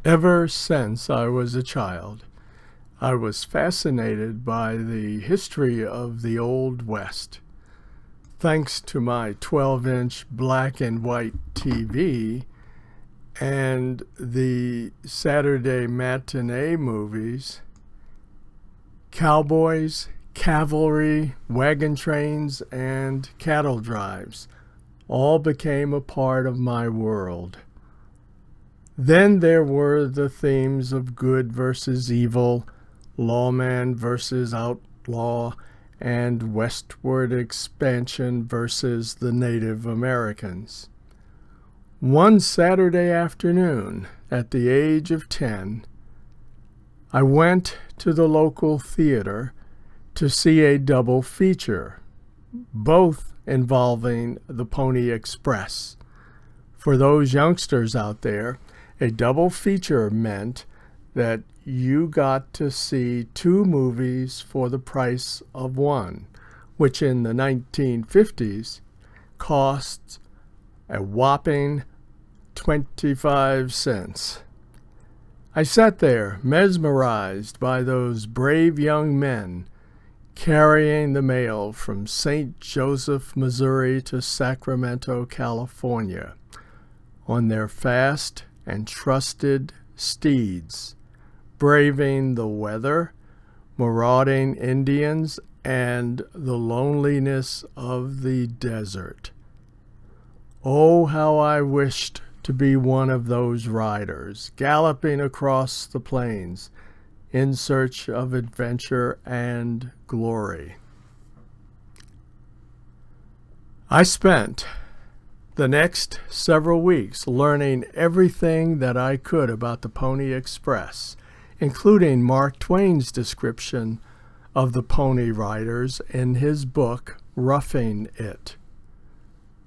Ever since I was a child, I was fascinated by the history of the Old West. Thanks to my 12-inch black and white TV and the Saturday matinee movies, cowboys, cavalry, wagon trains, and cattle drives all became a part of my world. Then there were the themes of good versus evil, lawman versus outlaw, and westward expansion versus the Native Americans. One Saturday afternoon, at the age of 10, I went to the local theater to see a double feature, both involving the Pony Express. For those youngsters out there, a double feature meant that you got to see two movies for the price of one, which in the 1950s cost a whopping 25 cents. I sat there mesmerized by those brave young men carrying the mail from St. Joseph, Missouri to Sacramento, California, on their fast and trusted steeds, braving the weather, marauding Indians, and the loneliness of the desert. Oh, how I wished to be one of those riders, galloping across the plains in search of adventure and glory. I spent the next several weeks learning everything that I could about the Pony Express, including Mark Twain's description of the Pony Riders in his book, Roughing It.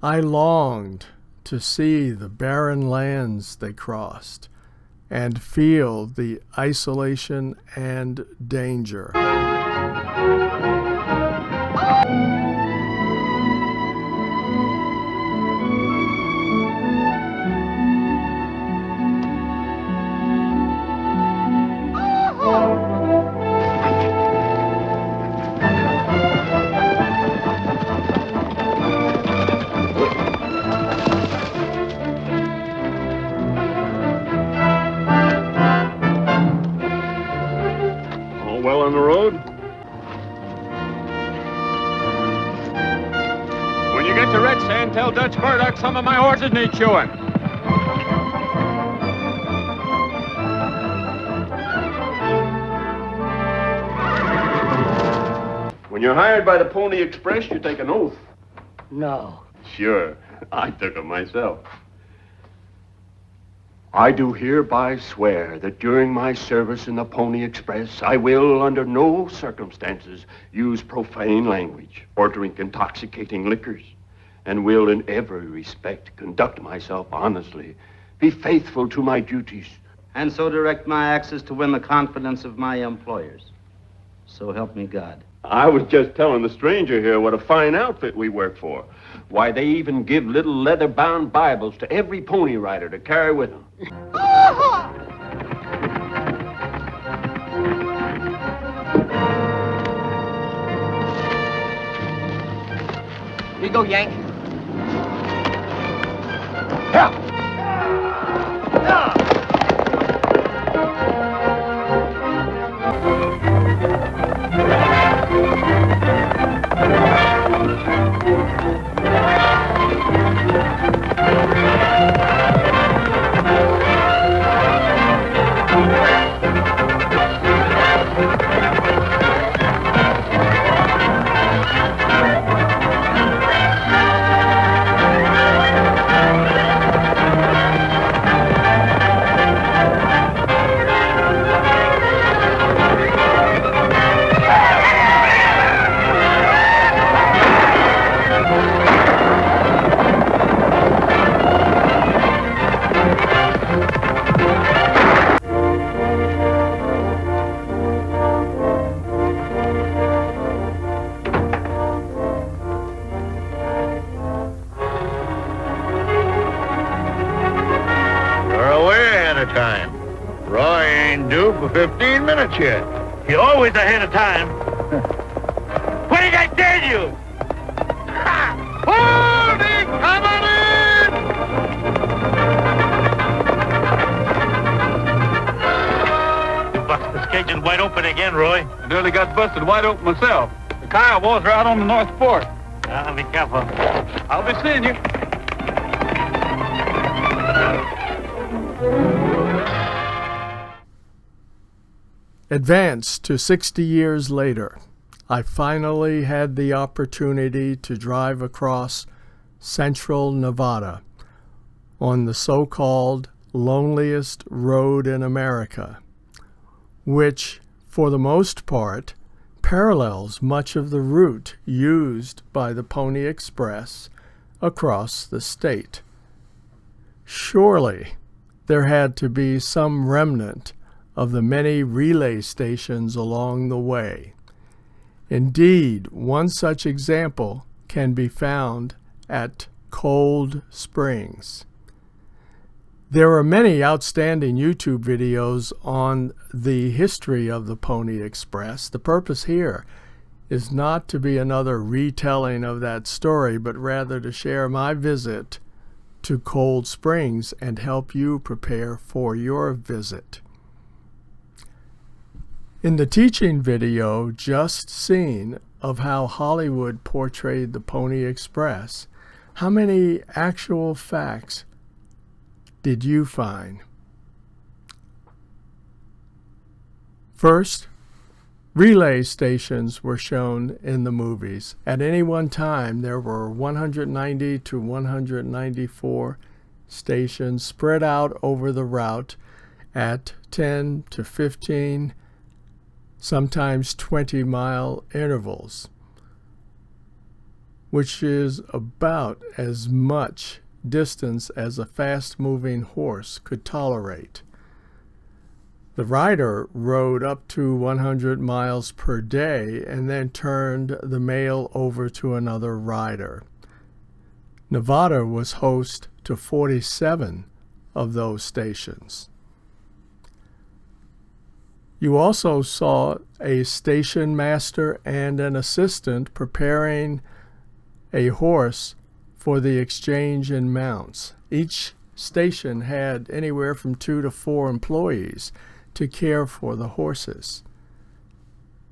I longed to see the barren lands they crossed and feel the isolation and danger. On the road? When you get to Red Sand, tell Dutch Murdoch some of my horses need shoeing. When you're hired by the Pony Express, you take an oath. No. Sure. I took it myself. I do hereby swear that during my service in the Pony Express, I will, under no circumstances, use profane language or drink intoxicating liquors, and will in every respect conduct myself honestly, be faithful to my duties, And so direct my acts to win the confidence of my employers. So help me God. I was just telling the stranger here what a fine outfit we work for. Why, they even give little leather-bound Bibles to every pony rider to carry with them. Here you go, Yank. Yeah. Time. Roy ain't due for 15 minutes yet. You're always ahead of time. What did I tell you? Ha! Hold it! Come on in! You bust the engine wide open again, Roy. I nearly got busted wide open myself. The Kiowas are out on the North Fork. Now, be careful. I'll be seeing you. Advance to 60 years later, I finally had the opportunity to drive across central Nevada on the so-called loneliest road in America, which, for the most part, parallels much of the route used by the Pony Express across the state. Surely, there had to be some remnant of the many relay stations along the way. Indeed, one such example can be found at Cold Springs. There are many outstanding YouTube videos on the history of the Pony Express. The purpose here is not to be another retelling of that story, but rather to share my visit to Cold Springs and help you prepare for your visit. In the teaching video just seen of how Hollywood portrayed the Pony Express, how many actual facts did you find? First, relay stations were shown in the movies. At any one time, there were 190 to 194 stations spread out over the route at 10 to 15, sometimes 20-mile intervals, which is about as much distance as a fast-moving horse could tolerate. The rider rode up to 100 miles per day and then turned the mail over to another rider. Nevada was host to 47 of those stations. You also saw a station master and an assistant preparing a horse for the exchange in mounts. Each station had anywhere from 2 to 4 employees to care for the horses.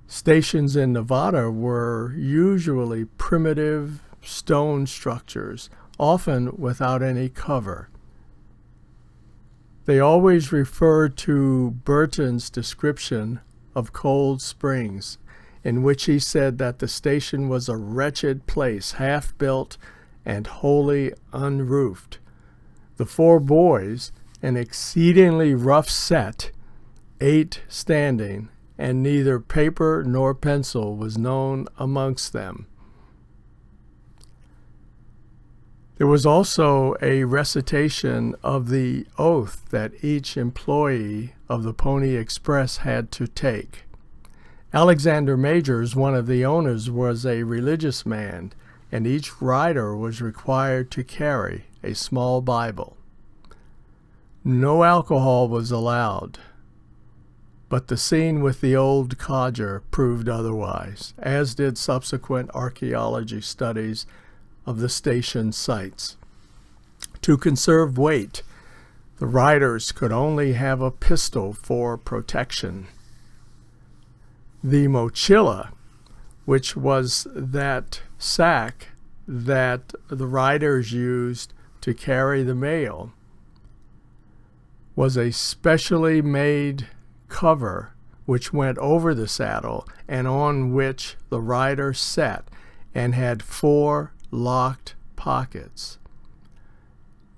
Stations in Nevada were usually primitive stone structures, often without any cover. They always referred to Burton's description of Cold Springs, in which he said that the station was a wretched place, half-built and wholly unroofed. The 4 boys, an exceedingly rough set, ate standing, and neither paper nor pencil was known amongst them. There was also a recitation of the oath that each employee of the Pony Express had to take. Alexander Majors, one of the owners, was a religious man, and each rider was required to carry a small Bible. No alcohol was allowed, but the scene with the old codger proved otherwise, as did subsequent archaeology studies of the station sites. To conserve weight, the riders could only have a pistol for protection. The mochila, which was that sack that the riders used to carry the mail, was a specially made cover which went over the saddle and on which the rider sat, and had 4 locked pockets.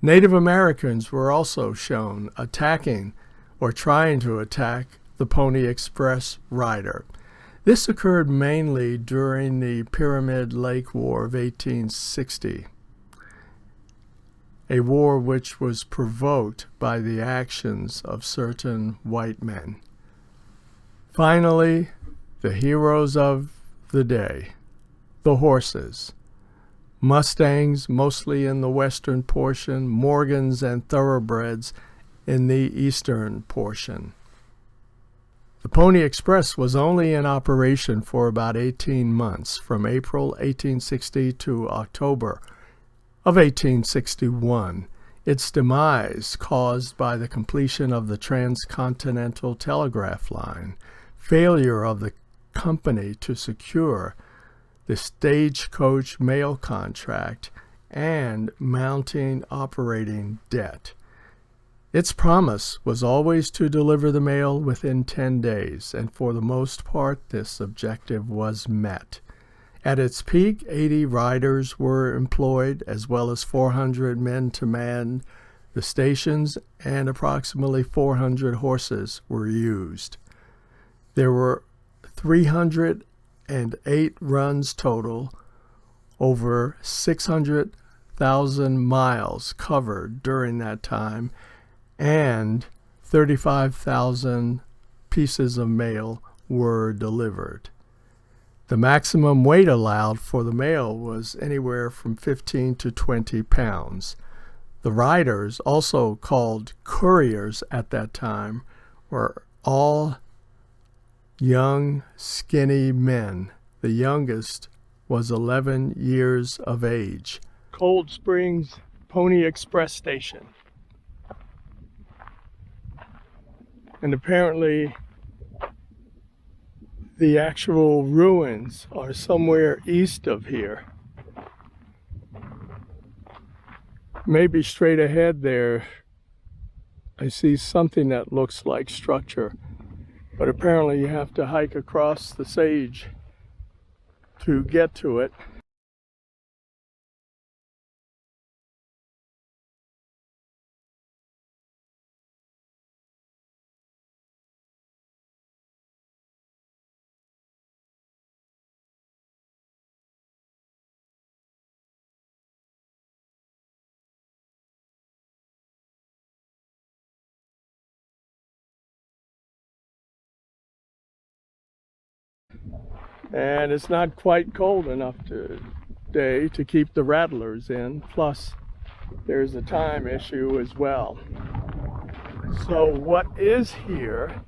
Native Americans were also shown attacking or trying to attack the Pony Express rider. This occurred mainly during the Pyramid Lake War of 1860, a war which was provoked by the actions of certain white men. Finally, the heroes of the day, the horses. Mustangs, mostly in the western portion, Morgans and Thoroughbreds in the eastern portion. The Pony Express was only in operation for about 18 months, from April 1860 to October of 1861. Its demise caused by the completion of the transcontinental telegraph line, failure of the company to secure the stagecoach mail contract, and mounting operating debt. Its promise was always to deliver the mail within 10 days, and for the most part this objective was met. At its peak, 80 riders were employed, as well as 400 men to man the stations, and approximately 400 horses were used. There were 308 runs total, over 600,000 miles covered during that time, and 35,000 pieces of mail were delivered. The maximum weight allowed for the mail was anywhere from 15 to 20 pounds. The riders, also called couriers at that time, were all young, skinny men. The youngest was 11 years of age. Cold Springs Pony Express Station. And apparently the actual ruins are somewhere east of here. Maybe straight ahead there I see something that looks like structure, but apparently you have to hike across the sage to get to it. And it's not quite cold enough today to keep the rattlers in. Plus, there's a time issue as well. So what is here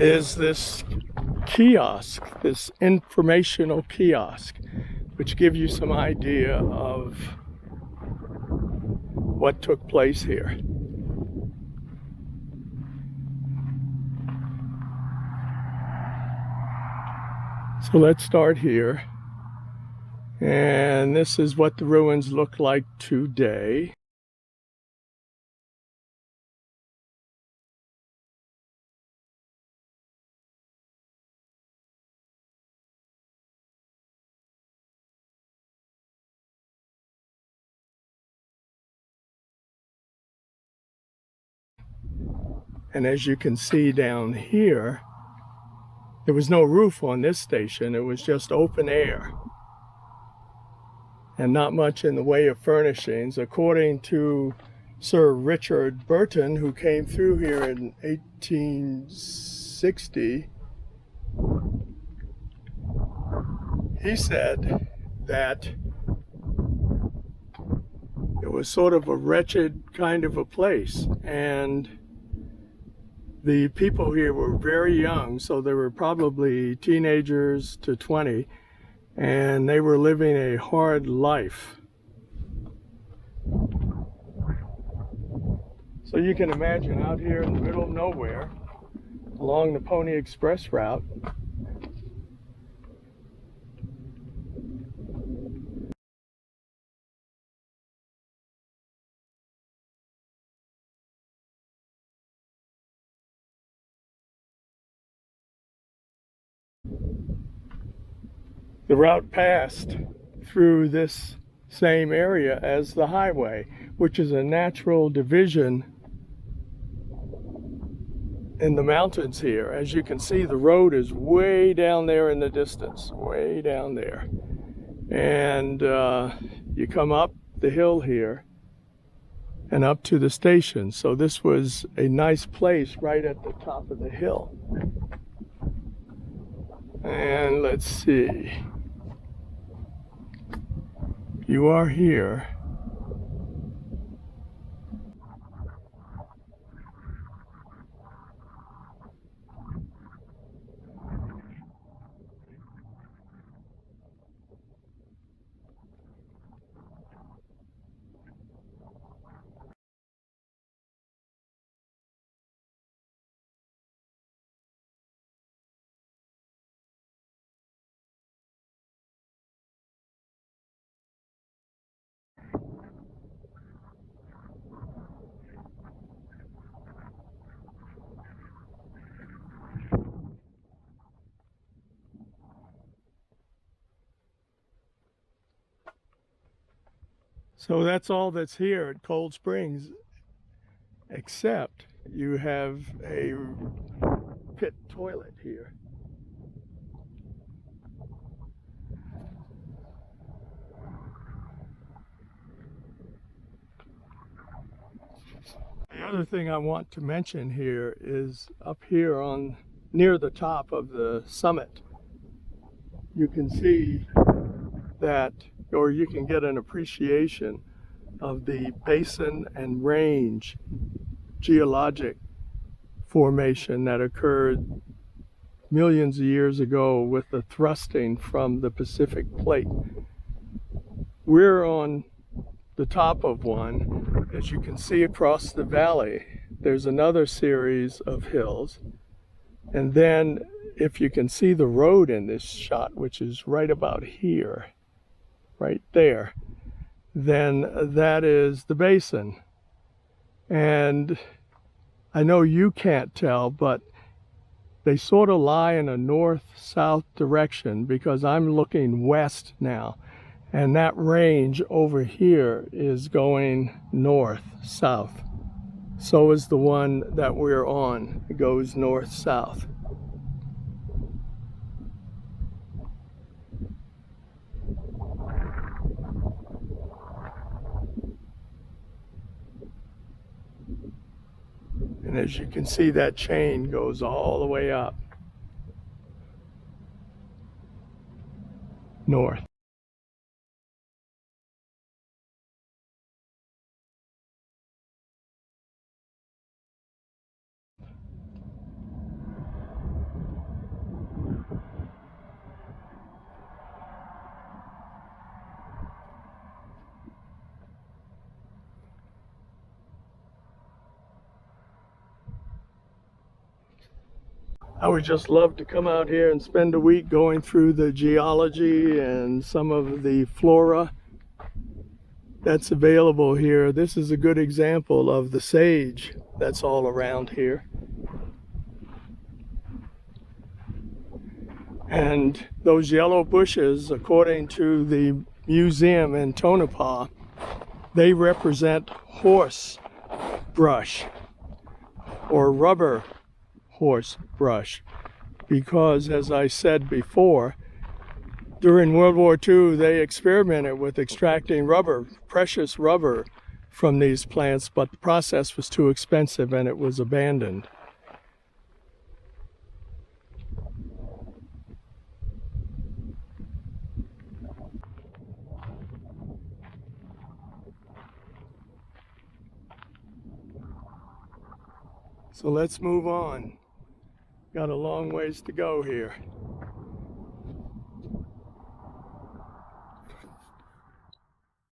is this kiosk, this informational kiosk, which gives you some idea of what took place here. So let's start here. And this is what the ruins look like today. And as you can see down here, there was no roof on this station. It was just open air and not much in the way of furnishings. According to Sir Richard Burton, who came through here in 1860, he said that it was sort of a wretched kind of a place, and the people here were very young, so they were probably teenagers to 20, and they were living a hard life. So you can imagine out here in the middle of nowhere, along the Pony Express route, the route passed through this same area as the highway, which is a natural division in the mountains here. As you can see, the road is way down there in the distance, way down there. And you come up the hill here and up to the station. So this was a nice place right at the top of the hill. And let's see. You are here. So that's all that's here at Cold Springs, except you have a pit toilet here. The other thing I want to mention here is up here on near the top of the summit, you can see that, or you can get an appreciation of the basin and range geologic formation that occurred millions of years ago with the thrusting from the Pacific Plate. We're on the top of one. As you can see across the valley, there's another series of hills. And then if you can see the road in this shot, which is right about here, right there, then that is the basin. And I know you can't tell, but they sort of lie in a north-south direction because I'm looking west now. And that range over here is going north-south. So is the one that we're on. It goes north-south. And as you can see, that chain goes all the way up north. I would just love to come out here and spend a week going through the geology and some of the flora that's available here. This is a good example of the sage that's all around here. And those yellow bushes, according to the museum in Tonopah, they represent horse brush or rubber horse brush, because as I said before, during World War II they experimented with extracting rubber, precious rubber, from these plants, but the process was too expensive and it was abandoned. So let's move on. Got a long ways to go here.